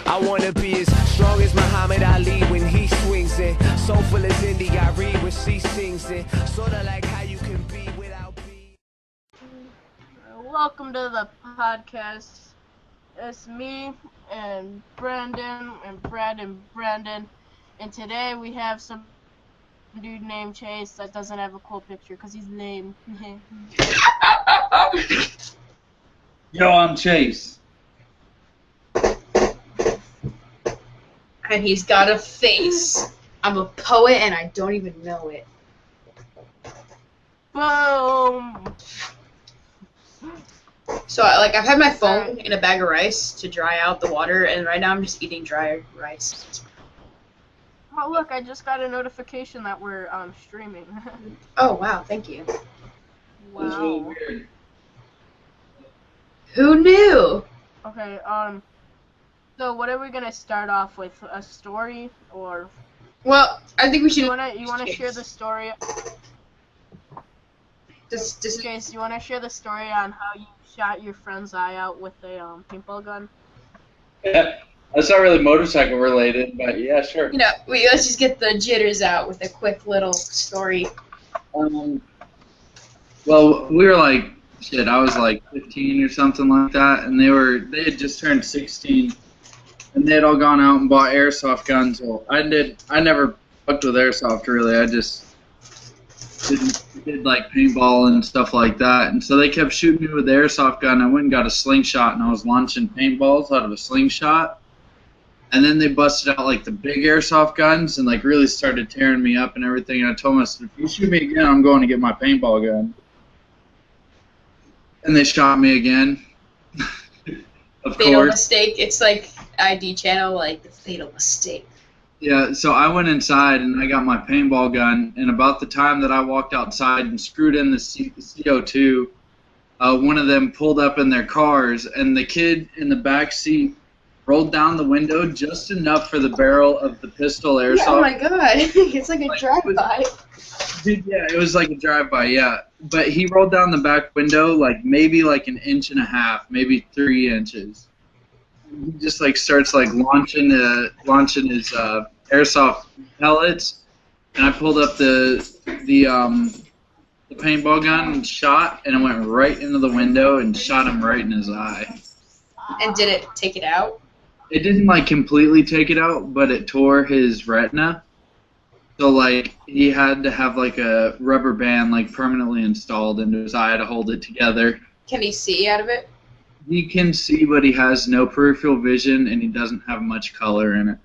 I wanna be as strong as Muhammad Ali when he swings it. Soulful as Indy, I read when she sings it. Sorta like how you can be without being. Welcome to the podcast. It's me and Brandon and Brad and Brandon, and today we have some dude named Chase that doesn't have a cool picture because he's lame. Yo, I'm Chase. And he's got a face. I'm a poet and I don't even know it. Boom! So, I've had my phone in a bag of rice to dry out the water, and right now I'm just eating dry rice. Oh look, I just got a notification that we're streaming. Oh, wow, thank you. Wow. That's really weird. Who knew? Okay, so what are we gonna start off with? A story or Well, I think we should... you wanna share the story? Chase, you wanna share the story on how you shot your friend's eye out with a paintball gun? Yeah, that's not really motorcycle related, but yeah, sure. You know, let's just get the jitters out with a quick little story. Well, we were like, shit, I was like 15 or something like that, and they had just turned 16, and they had all gone out and bought airsoft guns. Well, I never fucked with airsoft really. I just did like paintball and stuff like that, and so they kept shooting me with the airsoft gun. I went and got a slingshot, and I was launching paintballs out of a slingshot, and then they busted out like the big airsoft guns and like really started tearing me up and everything. And I told them, I said, if you shoot me again, I'm going to get my paintball gun. And they shot me again. Of Fatal course. mistake. It's like ID channel, like the fatal mistake. Yeah, so I went inside and I got my paintball gun, and about the time that I walked outside and screwed in the CO2, one of them pulled up in their cars, and the kid in the back seat rolled down the window just enough for the barrel of the pistol airsoft. Yeah, oh my god, it's like a drive-by. Dude, yeah, it was like a drive-by, yeah. But he rolled down the back window like maybe like an inch and a half, maybe 3 inches. He just like starts like launching his airsoft pellets, and I pulled up the paintball gun and shot, and it went right into the window and shot him right in his eye. And did it take it out? It didn't like completely take it out, but it tore his retina. So like he had to have like a rubber band like permanently installed into his eye to hold it together. Can he see out of it? He can see, but he has no peripheral vision, and he doesn't have much color in it.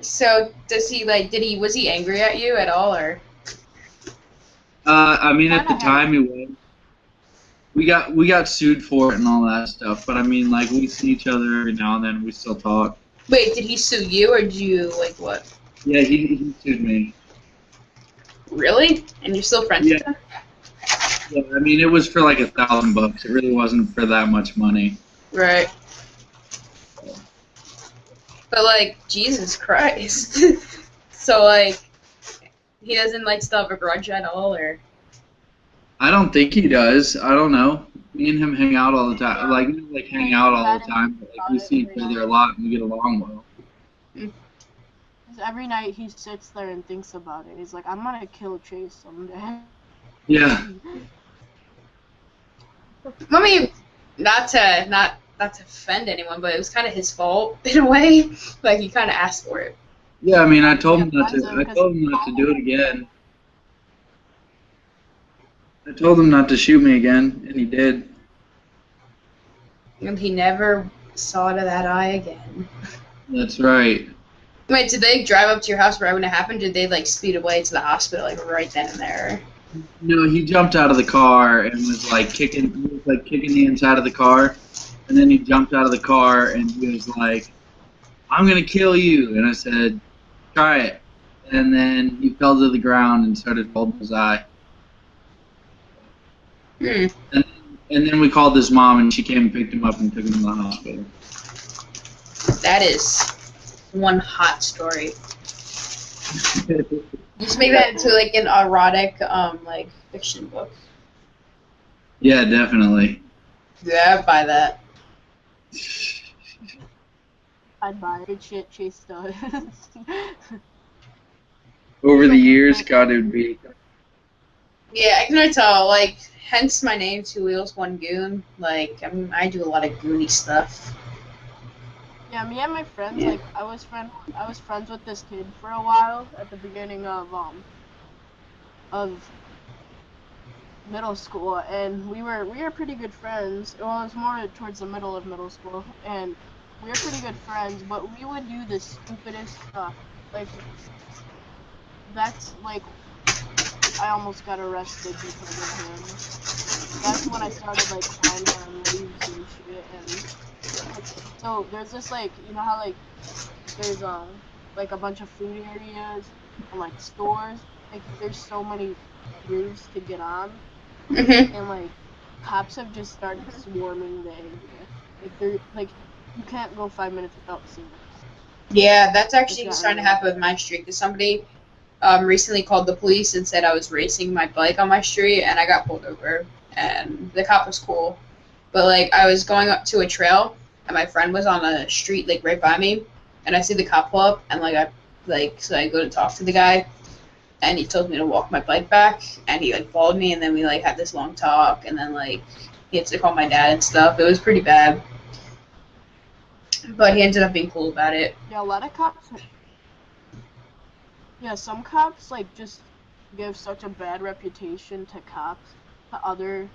So does he was he angry at you at all, or? I mean, at the time he was. We got sued for it and all that stuff, but I mean, like we see each other every now and then. We still talk. Wait, did he sue you, or did you like what? Yeah, he sued me. Really? And you're still friends with him? Yeah, I mean, it was for like $1,000. It really wasn't for that much money. Right. But like, Jesus Christ. So like, he doesn't like still have a grudge at all, or? I don't think he does. I don't know. Me and him hang out all the time. Like, we don't like hang out all the time, but like we see each other a lot and we get along well. Every night he sits there and thinks about it. He's like, I'm gonna kill Chase someday. Yeah. I mean, not to offend anyone, but it was kind of his fault in a way. Like he kind of asked for it. Yeah, I mean, I told him not to do it again. I told him not to shoot me again, and he did. And he never saw to that eye again. That's right. Wait, did they drive up to your house right when it happened? Did they like speed away to the hospital like right then and there? No, he jumped out of the car and was like kicking the inside of the car, and then he jumped out of the car and he was like, "I'm gonna kill you," and I said, "Try it," and then he fell to the ground and started holding his eye. Hmm. And then we called his mom, and she came and picked him up and took him to the hospital. That is one hot story. You should make that into like an erotic, like fiction book. Yeah, definitely. Yeah, I'd buy that. I'd buy good shit Chase does. Over the years, God, it would be. Yeah, I can already tell. Like, hence my name, Two Wheels, One Goon. Like, I do a lot of goony stuff. Yeah, me and my friends, Yeah. like, I was friends with this kid for a while at the beginning of middle school, and we were pretty good friends. Well, it was more towards the middle of middle school, and we were pretty good friends, but we would do the stupidest stuff. Like, that's, like, I almost got arrested because of him. That's when I started, like, climbing on roofs and shit, and, like, so there's this, like, you know how, like, there's, like, a bunch of food areas and, like, stores? Like, there's so many roofs to get on, Mhm. and, like, cops have just started swarming the area. Like, they're, like, you can't go 5 minutes without seeing them. Yeah, that's It's actually gotten starting to really happen with bad. my street. Cause somebody recently called the police and said I was racing my bike on my street, and I got pulled over. And the cop was cool, but like I was going up to a trail, and my friend was on a street like right by me, and I see the cop pull up, and so I go to talk to the guy, and he told me to walk my bike back, and he like followed me, and then we like had this long talk, and then like he had to call my dad and stuff. It was pretty bad, but he ended up being cool about it. Yeah, a lot of cops. Yeah, some cops like just give such a bad reputation to other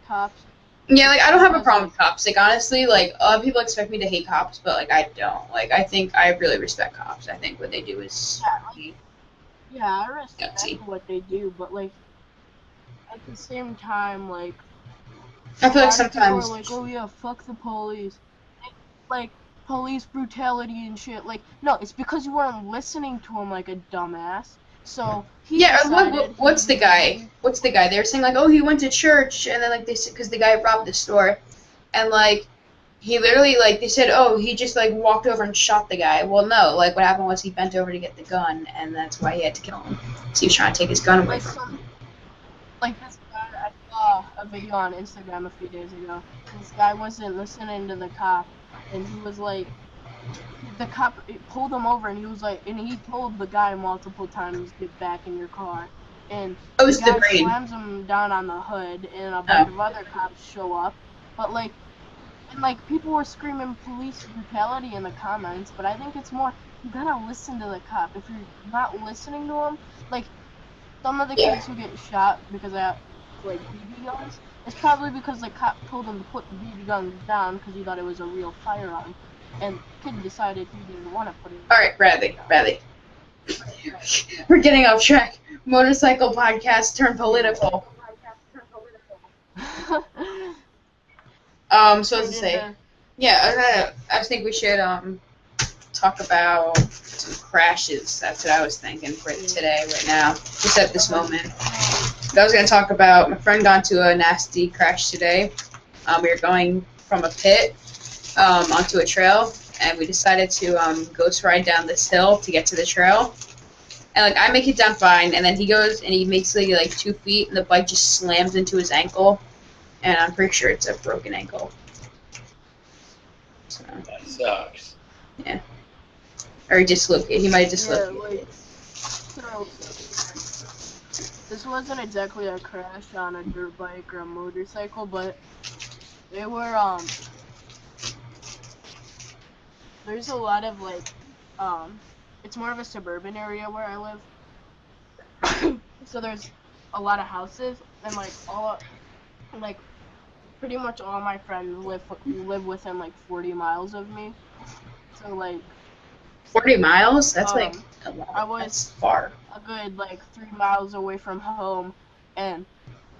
cops. Yeah, like I don't have a Because, problem like, with cops. Like honestly, like a lot of people expect me to hate cops, but like I don't. Like I think I really respect cops. I think what they do is yeah, I respect gutsy. what they do, but like at the same time, like I a feel like lot of people are sometimes. like, "Oh yeah, fuck the police," like police brutality and shit. Like, no, it's because you weren't listening to him like a dumbass. So he Yeah, decided what's he the was guy? going. What's the guy? They were saying like, oh, he went to church, and then like they said because the guy robbed the store, and like he literally like they said, oh, he just like walked over and shot the guy. Well, no, like what happened was he bent over to get the gun, and that's why he had to kill him. So he was trying to take his gun away Like from him. like this guy, I saw a video on Instagram a few days ago. This guy wasn't listening to the cop, and he was like, the cop pulled him over, and he was like, and he told the guy multiple times, "Get back in your car," and Oh, it the was the guy brain. slams him down on the hood, and a bunch Oh, of other cops show up, but like, and like people were screaming police brutality in the comments, but I think it's more you gotta listen to the cop. If you're not listening to him, like some of the yeah. kids who get shot because they have like BB guns, it's probably because the cop told them to put the BB guns down because he thought it was a real firearm, and the kid decided he didn't want to put it. All right, Bradley. We're getting off track. Motorcycle podcast turned political. So as to say, yeah, I think we should talk about some crashes. That's what I was thinking for today, right now, just at this moment. I was gonna talk about my friend got into a nasty crash today. We were going from a pit onto a trail, and we decided to ghost ride down this hill to get to the trail. And like I make it down fine, and then he goes and he makes like 2 feet, and the bike just slams into his ankle, and I'm pretty sure it's a broken ankle. So, That sucks. yeah. Or he dislocated. He might have Yeah, dislocated. like, so, this wasn't exactly a crash on a dirt bike or a motorcycle, but they were, there's a lot of, like, it's more of a suburban area where I live. So there's a lot of houses, and, like, pretty much all my friends live within, like, 40 miles of me. So, like, 40 miles? That's like a lot. I was That's far. a good like 3 miles away from home, and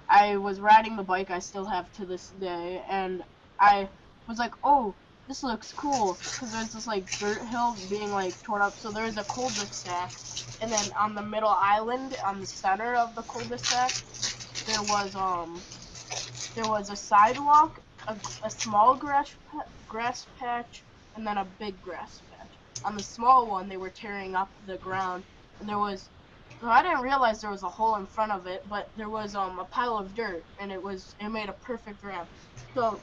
I was riding the bike I still have to this day, and I was like, oh, this looks cool, because there's this like dirt hill being like torn up, so there's a cul-de-sac, and then on the middle island, on the center of the cul-de-sac, there was a sidewalk, a small grass patch, and then a big grass patch. On the small one, they were tearing up the ground, and so I didn't realize there was a hole in front of it, but there was a pile of dirt, and it made a perfect ramp. So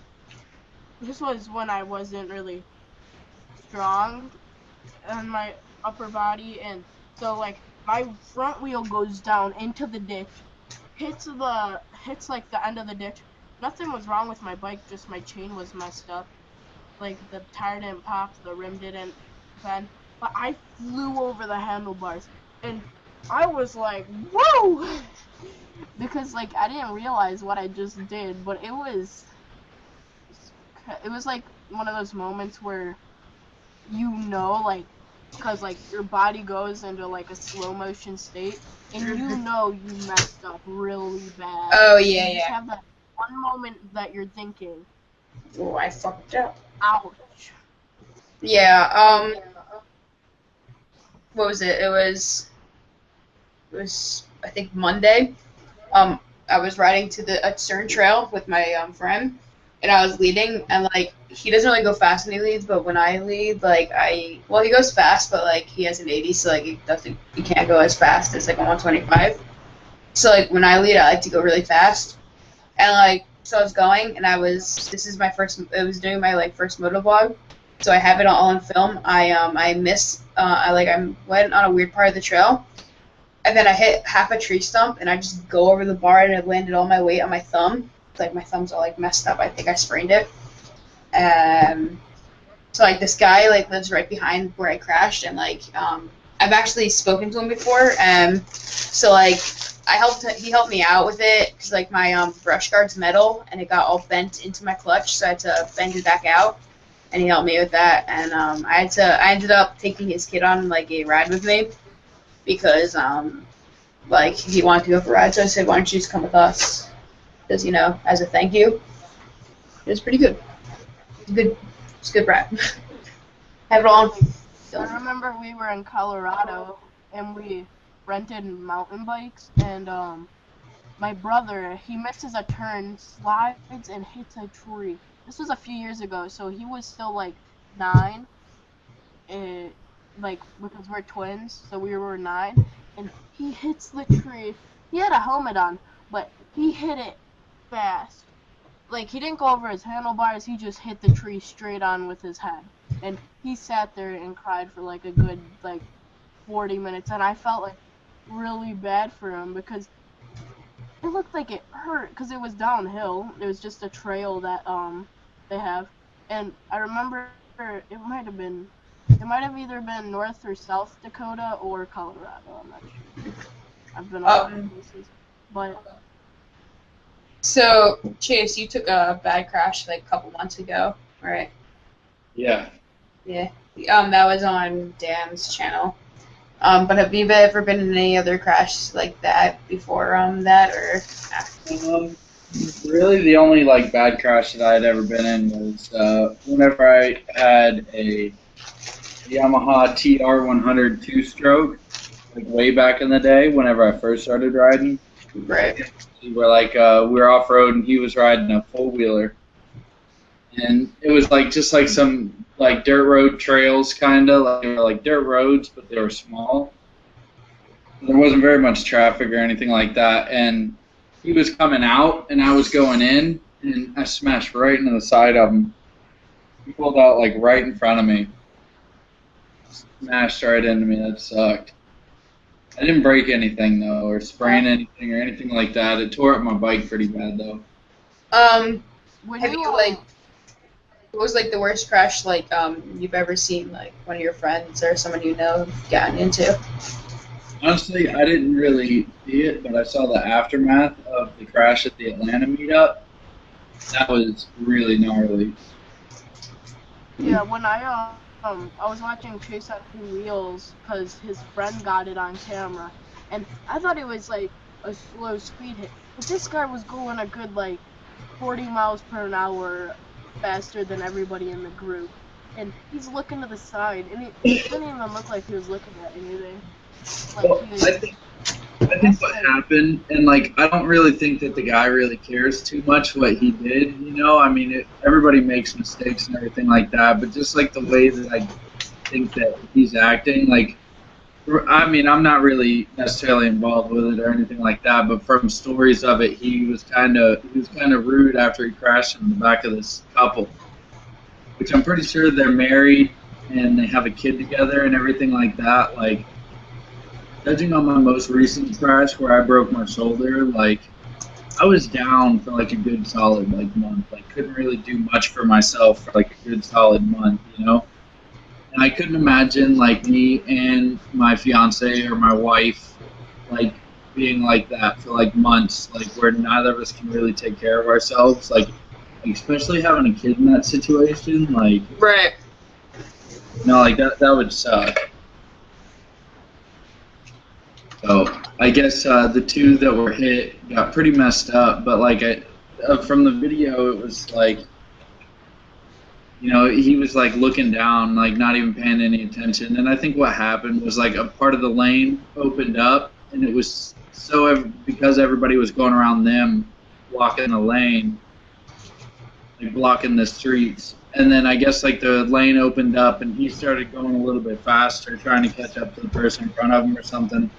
this was when I wasn't really strong on my upper body, and so like my front wheel goes down into the ditch, hits like the end of the ditch. Nothing was wrong with my bike, just my chain was messed up. Like the tire didn't pop, the rim didn't bend, but I flew over the handlebars, and I was like, whoa! Because like I didn't realize what I just did, but it was like one of those moments where you know, like, because like your body goes into like a slow motion state, and you know you messed up really bad. Oh yeah, you just yeah. have that one moment that you're thinking, Oh, I fucked up. ouch. Yeah. What was it? It was I think Monday. I was riding to the Stern Trail with my friend, and I was leading, and like he doesn't really go fast when he leads, but when I lead, like he goes fast, but like he has an 80, so like he can't go as fast as like a 125. So like when I lead, I like to go really fast, and like so I was going, and it was doing my like first moto vlog, so I have it all on film. I missed, I went on a weird part of the trail. And then I hit half a tree stump, and I just go over the bar, and it landed all my weight on my thumb. Like, my thumb's all, like, messed up. I think I sprained it. So, like, this guy, like, lives right behind where I crashed, and, like, I've actually spoken to him before, so, like, he helped me out with it, because, like, my brush guard's metal, and it got all bent into my clutch, so I had to bend it back out, and he helped me with that, and I ended up taking his kid on, like, a ride with me, because, like, he wanted to go for a ride, so I said, why don't you just come with us? Because, you know, as a thank you. It was pretty good. It's a good ride. Have it all on. I remember we were in Colorado, and we rented mountain bikes, and my brother, he misses a turn, slides, and hits a tree. This was a few years ago, so he was still, like, 9, and like, because we're twins, so we were 9, and he hits the tree. He had a helmet on, but he hit it fast. Like, he didn't go over his handlebars, he just hit the tree straight on with his head. And he sat there and cried for, like, a good, like, 40 minutes, and I felt, like, really bad for him, because it looked like it hurt, because it was downhill. It was just a trail that, they have. And I remember it might have either been North or South Dakota or Colorado. I'm not sure. I've been all over places, but. So Chase, you took a bad crash like a couple months ago, right? Yeah. Yeah. That was on Dan's channel. But have you ever been in any other crash like that before that or after? Really, the only like bad crash that I had ever been in was whenever I had a Yamaha TR100 two-stroke, like way back in the day, whenever I first started riding. Right. We were off-road, and he was riding a four-wheeler, and it was like just like some like dirt road trails, kind of like dirt roads, but they were small. There wasn't very much traffic or anything like that, and he was coming out, and I was going in, and I smashed right into the side of him. He pulled out like right in front of me. Smashed right into me. That sucked. I didn't break anything though, or sprain anything or anything like that. It tore up my bike pretty bad though. Have you like, what was like the worst crash like you've ever seen, like one of your friends or someone you know gotten into? Honestly, I didn't really see it, but I saw the aftermath of the crash at the Atlanta meetup. That was really gnarly. Yeah, when I was watching Chase on 2 Wheels because his friend got it on camera, and I thought it was like a slow speed hit, but this guy was going a good like 40 miles per hour faster than everybody in the group, and he's looking to the side, and it didn't even look like he was looking at anything. Like, Well, I think what happened, and like I don't really think that the guy really cares too much what he did. You know, I mean, everybody makes mistakes and everything like that, but just like the way that I think that he's acting, like, I mean, I'm not really necessarily involved with it or anything like that, but from stories of it, he was kind of rude after he crashed in the back of this couple, which I'm pretty sure they're married, and they have a kid together and everything like that. Like, judging on my most recent crash where I broke my shoulder, like, I was down for like a good solid like month. Like, couldn't really do much for myself for like a good solid month, you know. And I couldn't imagine like me and my fiance or my wife like being like that for like months, like where neither of us can really take care of ourselves. Like, especially having a kid in that situation, like, Right. you know, like that would suck. So I guess the two that were hit got pretty messed up, but like from the video, it was like, you know, he was like looking down, like not even paying any attention. And I think what happened was like a part of the lane opened up, and it was because everybody was going around them, blocking the lane, like blocking the streets. And then I guess like the lane opened up, and he started going a little bit faster, trying to catch up to the person in front of him or something.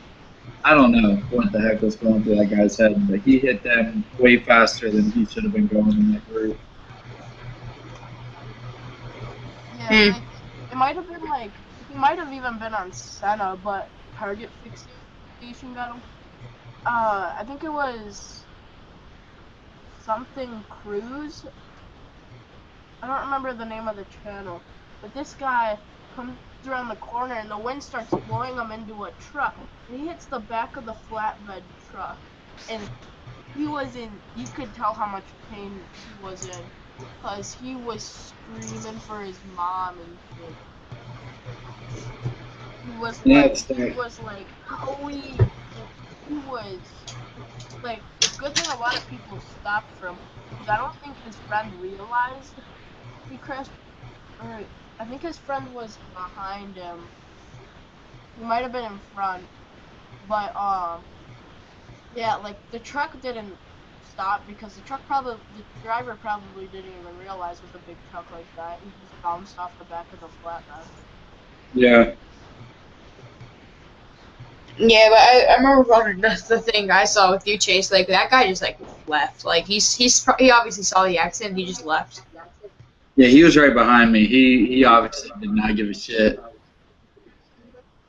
I don't know what the heck was going through that guy's head, but he hit them way faster than he should have been going in that group. Yeah, like, it might have been like, he might have even been on Senna, but target fixation got him. I think it was something Cruise. I don't remember the name of the channel, but this guy comes around the corner and the wind starts blowing him into a truck. And he hits the back of the flatbed truck, and he was in. You could tell how much pain he was in, because he was screaming for his mom and shit. He was like, holy. He was like. Good thing a lot of people stopped for him, because I don't think his friend realized he crashed. Or I think his friend was behind him. He might have been in front, but yeah, like the truck didn't stop because the driver probably didn't even realize with a big truck like that. He just bounced off the back of the flatbed. Yeah. Yeah, but I remember watching the thing I saw with you, Chase. Like, that guy just like left. Like, he obviously saw the accident. He just left. Yeah, he was right behind me. He obviously did not give a shit.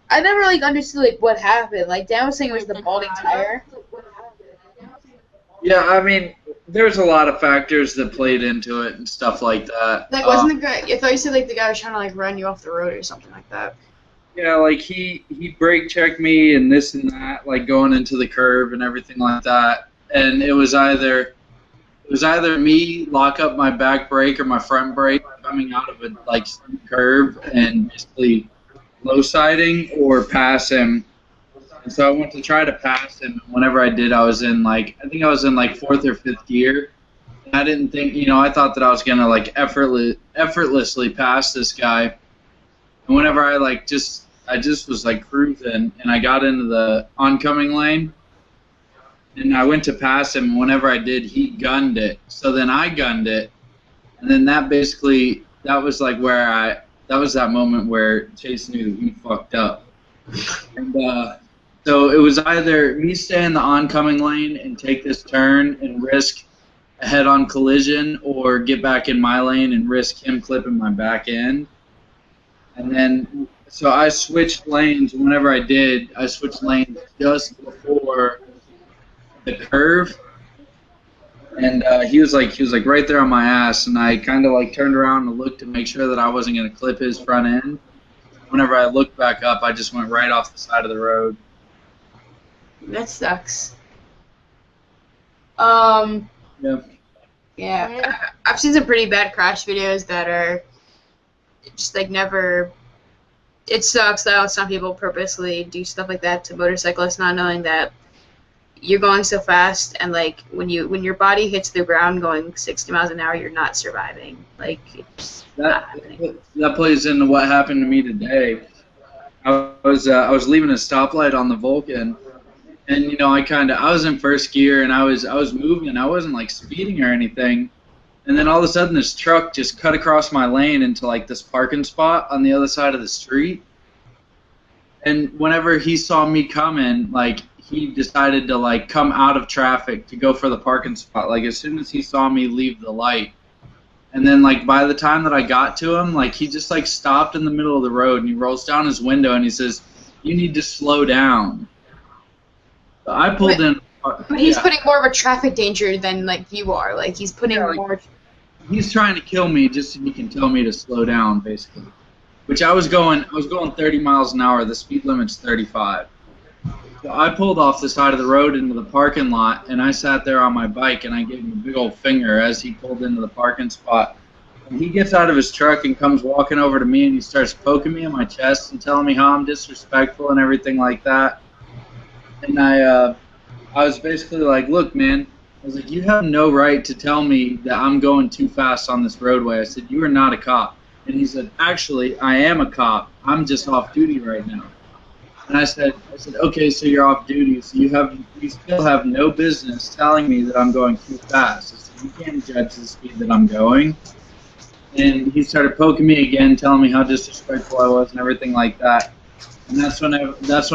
I never like understood like what happened. Like, Dan was saying it was the balding tire. Yeah, I mean, there's a lot of factors that played into it and stuff like that. Like, wasn't the guy? I thought you said like the guy was trying to like run you off the road or something like that. Yeah, like he brake checked me and this and that, like going into the curve and everything like that. And it was either me lock up my back brake or my front brake coming out of a like curve and basically low siding or pass him. And so I went to try to pass him. And whenever I did, I think I was in like 4th or 5th gear. And I didn't think, you know, I thought that I was gonna like effortlessly pass this guy. And whenever I just was like cruising, and I got into the oncoming lane, and I went to pass him, and whenever I did, he gunned it. So then I gunned it, and then that was like that was that moment where Chase knew he fucked up. And so it was either me stay in the oncoming lane and take this turn and risk a head-on collision, or get back in my lane and risk him clipping my back end. And then, so I switched lanes. Whenever I did, I switched lanes just before the curve, and he was like right there on my ass, and I kind of like turned around and looked to make sure that I wasn't gonna clip his front end. Whenever I looked back up, I just went right off the side of the road. That sucks. Yeah. Yeah. I've seen some pretty bad crash videos that are just like never. It sucks though. Some people purposely do stuff like that to motorcyclists, not knowing that you're going so fast, and like when your body hits the ground going 60 miles an hour, you're not surviving. Like, it's not happening. That plays into what happened to me today. I was leaving a stoplight on the Vulcan, and you know I was in first gear, and I was moving. I wasn't like speeding or anything. And then all of a sudden, this truck just cut across my lane into like this parking spot on the other side of the street. And whenever he saw me coming, like he decided to like come out of traffic to go for the parking spot. Like as soon as he saw me leave the light, And then, like, by the time that I got to him, like, he just, like, stopped in the middle of the road, and he rolls down his window, and he says, "You need to slow down." So I pulled in. But he's putting more of a traffic danger than, like, you are. Like, he's putting more... He's trying to kill me just so he can tell me to slow down, basically. Which I was going 30 miles an hour. The speed limit's 35. So I pulled off the side of the road into the parking lot, and I sat there on my bike, and I gave him a big old finger as he pulled into the parking spot. And he gets out of his truck and comes walking over to me, and he starts poking me in my chest and telling me how I'm disrespectful and everything like that. And I was basically like, "Look, man," I was like, "you have no right to tell me that I'm going too fast on this roadway." I said, "You are not a cop." And he said, "Actually, I am a cop. I'm just off duty right now." And I said, "Okay, so you're off duty, so you still have no business telling me that I'm going too fast." I said, "You can't judge the speed that I'm going." And he started poking me again, telling me how disrespectful I was and everything like that. And that's when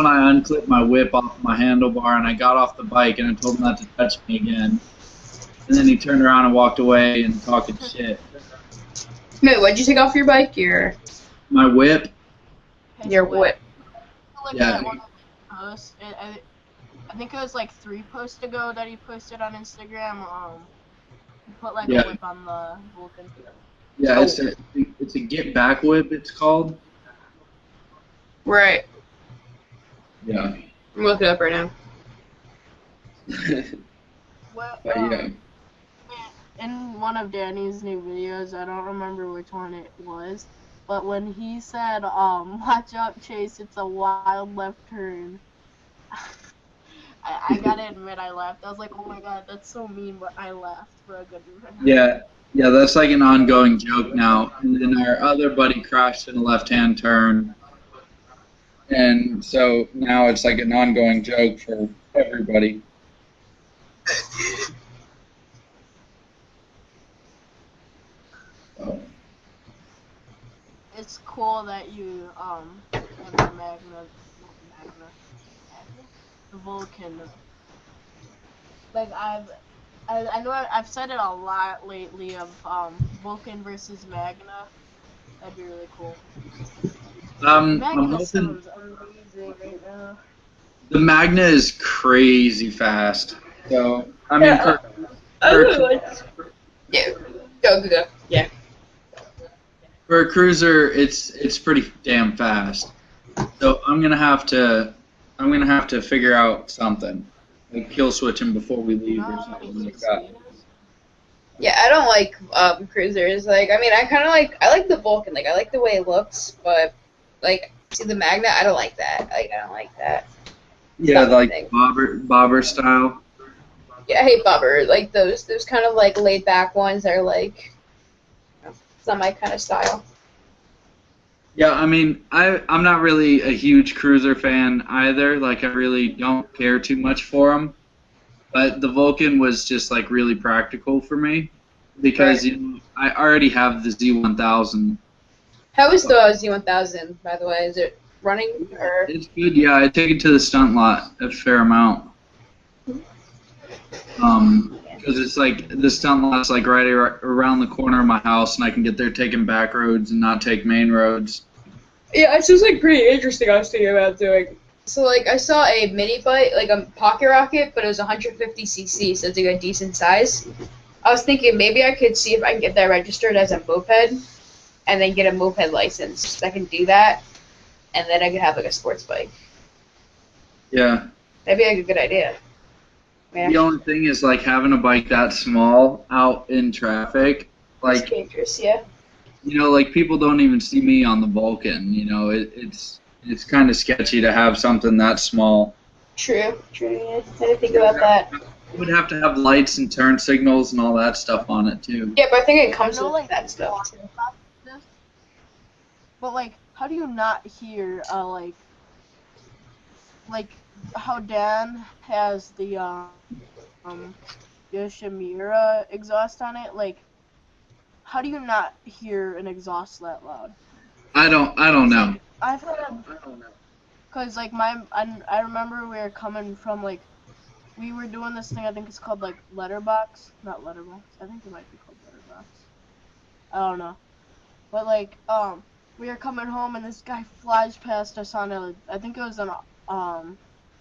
I unclipped my whip off my handlebar, and I got off the bike, and I told him not to touch me again. And then he turned around and walked away and talking shit. Wait, what'd you take off your bike? My whip. Your whip. Yeah. Post. I think it was like 3 posts ago that he posted on Instagram. He put like a whip on the Vulcan. Yeah, it's a get back whip. It's called. Right. Yeah. I'm looking it up right now. Well, But yeah. in one of Danny's new videos, I don't remember which one it was, but when he said, "Watch out, Chase, it's a wild left turn," I gotta admit I laughed. I was like, "Oh my god, that's so mean," but I laughed for a good reason. Yeah, that's like an ongoing joke now. And then our other buddy crashed in a left-hand turn, and so now it's like an ongoing joke for everybody. It's cool that you have the the Vulcan. Like I know I've said it a lot lately of Vulcan versus Magna. That'd be really cool. Magna sounds amazing right now. The Magna is crazy fast. So I mean, Yeah. for a cruiser, it's pretty damn fast. So I'm gonna have to figure out something, like kill switch him before we leave or something like that. Yeah, I don't like cruisers. Like, I mean, I like the Vulcan. Like, I like the way it looks, but like, see the Magna, I don't like that. Like, I don't like that. Yeah, like bobber style. Yeah, I hate bobber. Like those kind of like laid back ones are like, it's not my kind of style. Yeah, I mean, I'm not really a huge cruiser fan either. Like, I really don't care too much for them. But the Vulcan was just like really practical for me because I already have the Z1000. How is the Z1000, by the way? Is it running or? It's good. Yeah, I take it to the stunt lot a fair amount. Because it's like the stunt lot's like right around the corner of my house, and I can get there taking back roads and not take main roads. Yeah, it's just like pretty interesting. I was thinking about doing. So like I saw a mini bike, like a pocket rocket, but it was 150cc, so it's like a decent size. I was thinking maybe I could see if I can get that registered as a moped, and then get a moped license. So I can do that, and then I could have like a sports bike. Yeah. That'd be like a good idea. The only thing is like having a bike that small out in traffic, like it's dangerous, yeah. You know, like people don't even see me on the Vulcan. You know, it's kind of sketchy to have something that small. True. Yeah. I didn't think about that. You would have to have lights and turn signals and all that stuff on it too. Yeah, but I think it comes with like that stuff too. But like, how do you not hear like how Dan has the Yoshimura exhaust on it? Like, how do you not hear an exhaust that loud? I don't know. I've had, cause like I remember we were coming from like, we were doing this thing. I think it's called like Letterbox, not Letterbox. I think it might be called Letterbox. I don't know. But like, we were coming home and this guy flies past us on I think it was on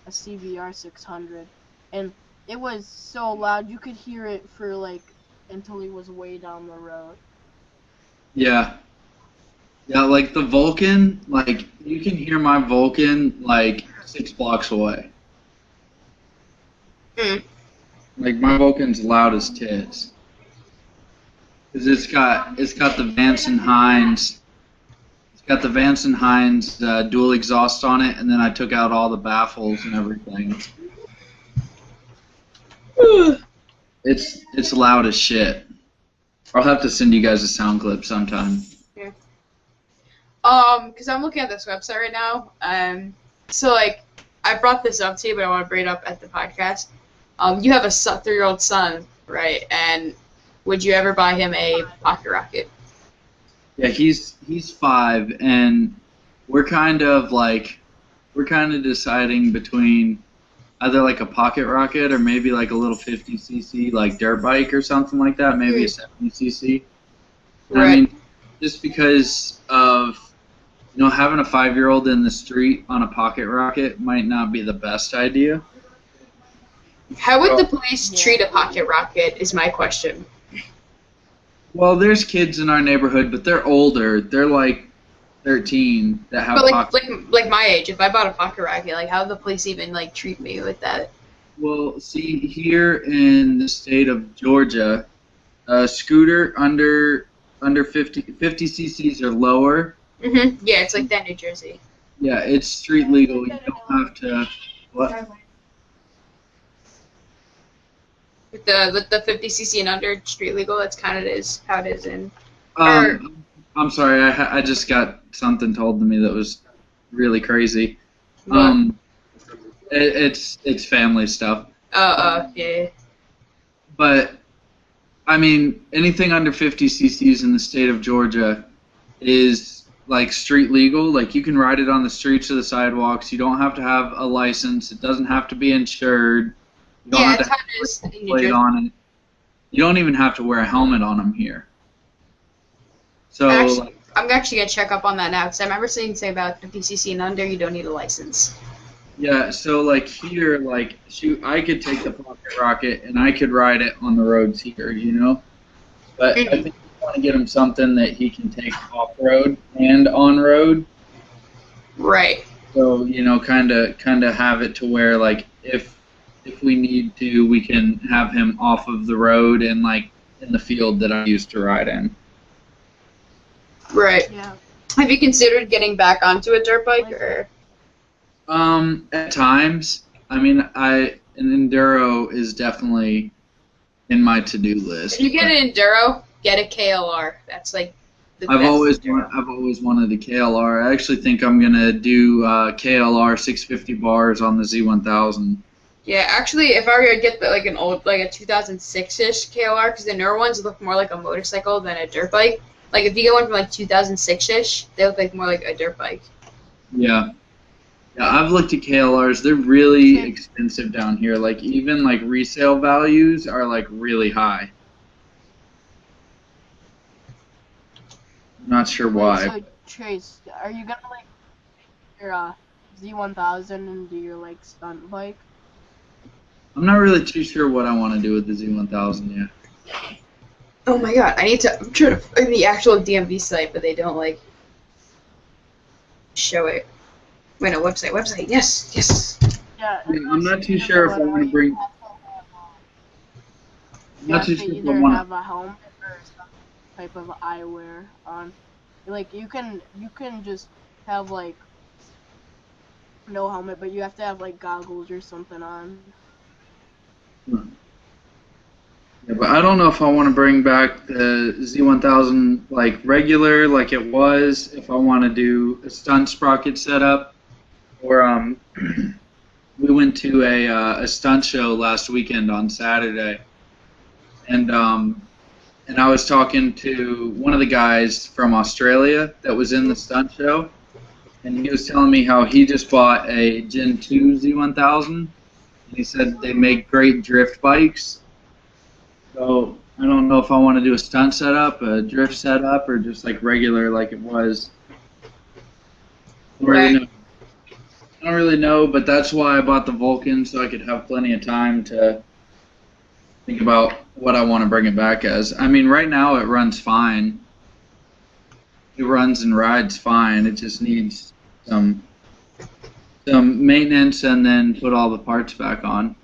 a CBR 600, and it was so loud you could hear it for like until he was way down the road. Yeah. Yeah, like the Vulcan, like you can hear my Vulcan like 6 blocks away. Mm. Like my Vulcan's loud as tits. Cause it's got the Vance and Hines. It's got the Vance and Hines dual exhaust on it, and then I took out all the baffles and everything. It's loud as shit. I'll have to send you guys a sound clip sometime. Yeah. Because I'm looking at this website right now. So like, I brought this up to you, but I want to bring it up at the podcast. You have a 3-year-old son, right? And would you ever buy him a pocket rocket? Yeah, he's 5, and we're kind of deciding between either like a pocket rocket or maybe like a little 50cc like dirt bike or something like that, maybe a 70cc. Right. I mean, just because of having a 5-year-old in the street on a pocket rocket might not be the best idea. How would the police treat a pocket rocket is my question. Well, there's kids in our neighborhood, but they're older. They're like 13 that have pocket. Like my age, if I bought a pocket rocket, like how would the police even like treat me with that? Well, see, here in the state of Georgia, a scooter under 50 cc's or lower. Mm-hmm. Yeah, it's like that in New Jersey. Yeah, it's street legal. You don't have to. What? With the 50cc and under street legal, that's kind of how it is in. I'm sorry, I just got something told to me that was really crazy. It's family stuff. Yeah. But I mean, anything under 50 cc's in the state of Georgia is like street legal. Like you can ride it on the streets or the sidewalks. You don't have to have a license. It doesn't have to be insured. You don't have to have a plate on it. You don't even have to wear a helmet on them here. So I'm actually gonna check up on that now because I remember seeing say about 50cc and under, you don't need a license. Yeah, so like here, like shoot, I could take the pocket rocket and I could ride it on the roads here, But I think we want to get him something that he can take off road and on road. Right. So kind of have it to where like if we need to, we can have him off of the road and like in the field that I used to ride in. Right. Yeah. Have you considered getting back onto a dirt bike or? At times. I mean, an enduro is definitely in my to-do list. If you get an enduro, get a KLR. That's like the I've best. I've always wanted a KLR. I actually think I'm gonna do KLR 650 bars on the Z1000. Yeah, actually, if I were to get like a 2006-ish KLR, because the newer ones look more like a motorcycle than a dirt bike. Like if you get one from like 2006-ish, they look like more like a dirt bike. Yeah. Yeah, I've looked at KLRs. They're really expensive down here. Like even like resale values are like really high. I'm not sure why. So Chase, are you gonna like your Z1000 and do your like stunt bike? I'm not really too sure what I want to do with the Z1000 yet. Oh my god, I'm trying to find the actual DMV site, but they don't like show it. Wait, no, website, yes. Yeah. I'm not too sure if I want to bring. I'm not too sure if I either want have a helmet or some type of eyewear on. Like you can just have like no helmet, but you have to have like goggles or something on. Yeah, but I don't know if I want to bring back the Z1000 like regular, like it was. If I want to do a stunt sprocket setup, or we went to a stunt show last weekend on Saturday, and I was talking to one of the guys from Australia that was in the stunt show, and he was telling me how he just bought a Gen 2 Z1000. And he said they make great drift bikes. So, I don't know if I want to do a stunt setup, a drift setup, or just like regular like it was. I don't really know. I don't really know, but that's why I bought the Vulcan, so I could have plenty of time to think about what I want to bring it back as. I mean, right now it runs fine. It runs and rides fine. It just needs some maintenance and then put all the parts back on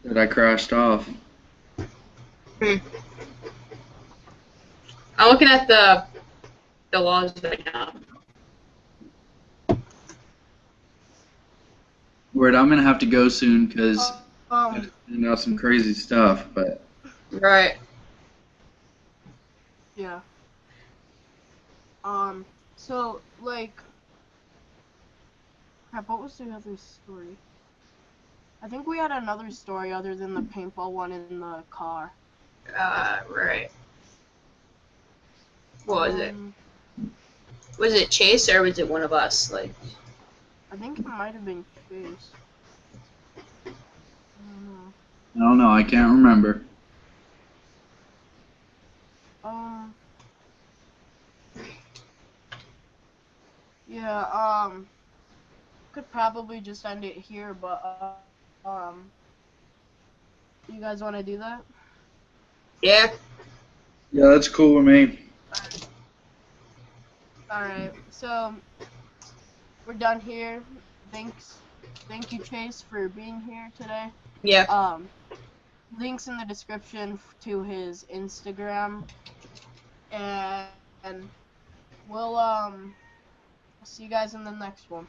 that I crashed off. I'm looking at the laws right now. Word, I'm gonna have to go soon because Um, you know some crazy stuff. But Right. yeah. So, like, crap, what was the other story? I think we had another story other than the paintball one in the car. Right. What was it? Um, Was it Chase or was it one of us? Like, I think it might have been Chase. I don't know. I don't know. I can't remember. Yeah, could probably just end it here, but, you guys want to do that? yeah. Yeah, that's cool with me. Alright, so, we're done here. Thank you, Chase, for being here today. Yeah. Links in the description to his Instagram, and we'll see you guys in the next one.